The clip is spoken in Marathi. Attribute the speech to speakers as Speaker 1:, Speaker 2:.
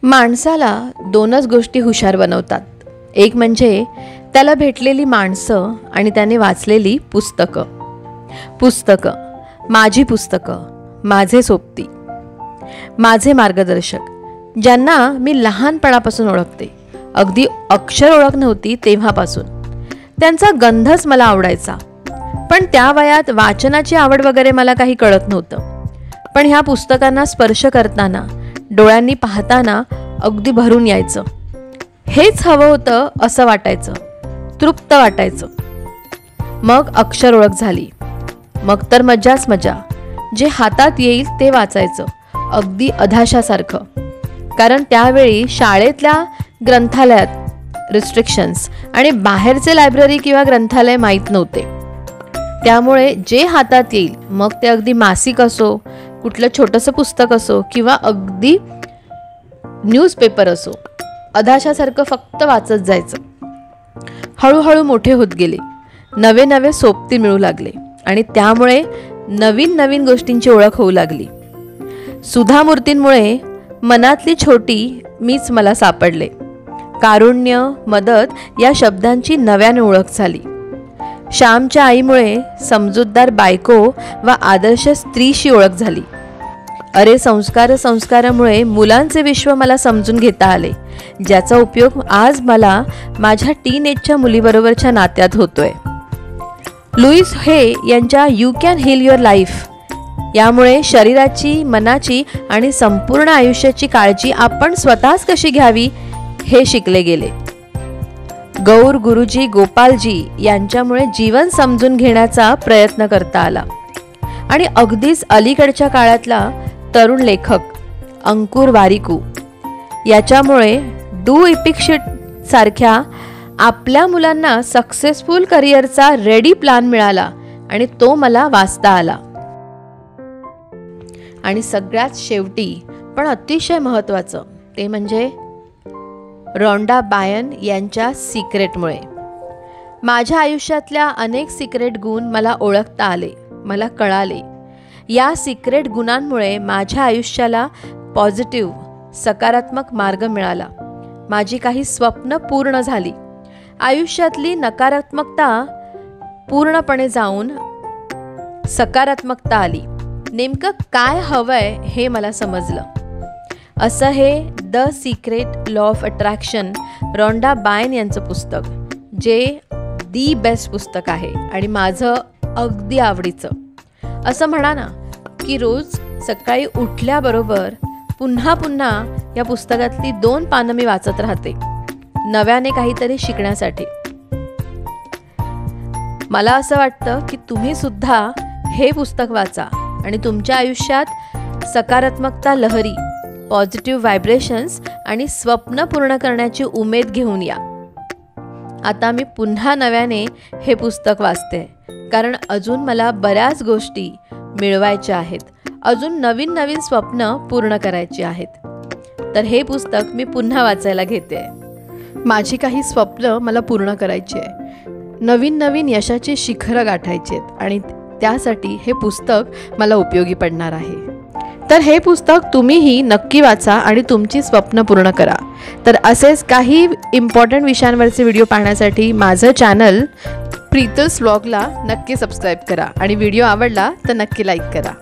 Speaker 1: माणसाला दोनच गोष्टी हुशार बनवतात. एक म्हणजे त्याला भेटलेली माणसं आणि त्याने वाचलेली पुस्तकं. माझी पुस्तकं, माझे सोबती, माझे मार्गदर्शक, ज्यांना मी लहानपणापासून ओळखते. अगदी अक्षर ओळख नव्हती तेव्हापासून. त्यांचा गंधच मला आवडायचा. पण त्या वयात वाचनाची आवड वगैरे मला काही कळत नव्हतं. पण ह्या पुस्तकांना स्पर्श करताना, डोळ्यांनी पाहताना अगदी भरून यायचं. हेच हवं होतं असं वाटायचं, तृप्त वाटायचं. मग अक्षर ओळख झाली. मग तर मजाच मजा. जे हातात येईल ते वाचायचं, अगदी अधाशासारखं. कारण त्यावेळी शाळेतल्या ग्रंथालयात रिस्ट्रिक्शन्स आणि बाहेरचे लायब्ररी किंवा ग्रंथालय माहीत नव्हते. त्यामुळे जे हातात येईल, मग ते अगदी मासिक असो, कुठलं छोटंसं पुस्तक असो किंवा अगदी न्यूजपेपर असो, अधाशासारखं फक्त वाचत जायचं. हळूहळू मोठे होत गेले. नवे नवे सोबती मिळू लागले आणि त्यामुळे नवीन नवीन गोष्टींची ओळख होऊ लागली. सुधा मूर्तींमुळे मनातली छोटी मीच मला सापडले. कारुण्य, मदत या शब्दांची नव्याने ओळख झाली. श्यामच्या आईमुळे समजूतदार बायको व आदर्श स्त्रीशी ओळख झाली. अरे संस्कारामुळे मुलांचे विश्व मला समजून घेता आले, ज्याचा उपयोग आज मला माझ्या टीनएजच्या मुलीबरोबरच्या नात्यात होतोय. लुईस हे यांच्या you can heal your life यामुळे शरीराची, मनाची आणि संपूर्ण आयुष्याची काळजी आपण स्वतःच कशी घ्यावी हे शिकले गेले. गौर गुरुजी गोपालजी यांच्यामुळे जीवन समजून घेण्याचा प्रयत्न करता आला. आणि अगदीच अलीकडच्या काळातला तरुण लेखक अंकुर वारिकू याच्यामुळे डू इपिक शीट सारख्या आपल्या मुलांना सक्सेसफुल करिअरचा रेडी प्लॅन मिळाला आणि तो मला वाचता आला. आणि सगळ्यात शेवटी पण अतिशय महत्त्वाचं ते म्हणजे रॉन्डा बायन यांच्या सिक्रेटमुळे माझ्या आयुष्यातल्या अनेक सिक्रेट गुण मला ओळखता आले, मला कळाले. या सिक्रेट गुणांमुळे माझ्या आयुष्याला पॉझिटिव्ह, सकारात्मक मार्ग मिळाला. माझी काही स्वप्न पूर्ण झाली. आयुष्यातली नकारात्मकता पूर्णपणे जाऊन सकारात्मकता आली. नेमकं काय हवंय हे मला समजलं. असं हे the secret law of attraction Rhonda Byrne यांचं पुस्तक, जे दी बेस्ट पुस्तक आहे आणि माझं अगदी आवडीचं. असं म्हणा ना की रोज सकाळी उठल्याबरोबर पुन्हा पुन्हा या पुस्तकातली 2 पानं मी वाचत राहते, नव्याने काहीतरी शिकण्यासाठी. मला असं वाटतं की तुम्ही सुद्धा हे पुस्तक वाचा आणि तुमच्या आयुष्यात सकारात्मकता लहरी, पॉझिटिव्ह व्हायब्रेशन्स आणि स्वप्न पूर्ण करण्याची उमेद घेऊन या. आता मी पुन्हा नव्याने हे पुस्तक वाचते, कारण अजून मला बऱ्याच गोष्टी मिळवायच्या आहेत, अजून नवीन नवीन स्वप्न पूर्ण करायची आहेत. तर हे पुस्तक मी पुन्हा वाचायला घेते. माझी काही स्वप्न मला पूर्ण करायची आहे, नवीन नवीन यशाची शिखरं गाठायची आहेत आणि त्यासाठी हे पुस्तक मला उपयोगी पडणार आहे. तर हे पुस्तक तुम्हीही नक्की वाचा आणि तुमची स्वप्न पूर्ण करा. तर असेच काही इम्पॉर्टंट विषयांवरचे व्हिडिओ पाहण्यासाठी माझं चॅनल प्रीतल्स व्लॉगला नक्की सबस्क्राईब करा आणि व्हिडिओ आवडला तर नक्की लाईक करा.